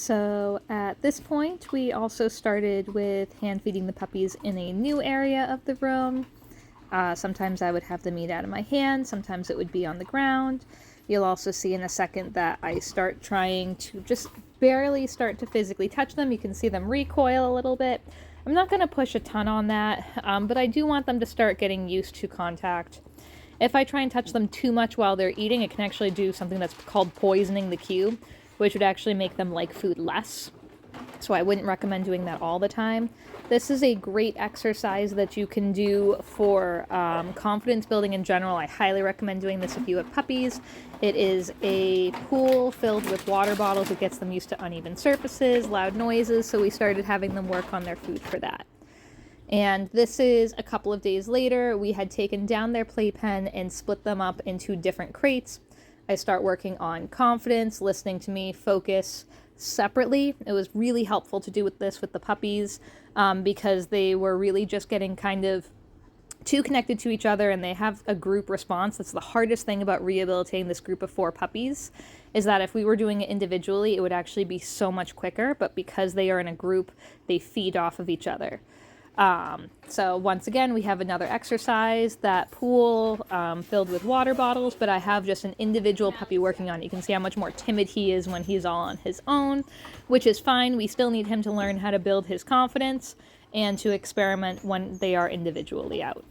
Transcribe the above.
So at this point, we also started with hand feeding the puppies in a new area of the room. Sometimes I would have them eat out of my hand, sometimes it would be on the ground. You'll also see in a second that I start trying to just barely start to physically touch them. You can see them recoil a little bit. I'm not going to push a ton on that, but I do want them to start getting used to contact. If I try and touch them too much while they're eating, it can actually do something that's called poisoning the cube, which would actually make them like food less. So I wouldn't recommend doing that all the time. This is a great exercise that you can do for confidence building in general. I highly recommend doing this if you have puppies. It is a pool filled with water bottles. It gets them used to uneven surfaces, loud noises, so we started having them work on their food for that. And this is a couple of days later. We had taken down their playpen and split them up into different crates. I start working on confidence, listening to me, focus separately. It was really helpful to do with this with the puppies because they were really just getting kind of too connected to each other, and they have a group response. That's the hardest thing about rehabilitating this group of 4 puppies, is that if we were doing it individually, it would actually be so much quicker, but because they are in a group, they feed off of each other. So once again, we have another exercise, that pool filled with water bottles, but I have just an individual puppy working on it. You can see how much more timid he is when he's all on his own, which is fine. We still need him to learn how to build his confidence and to experiment when they are individually out.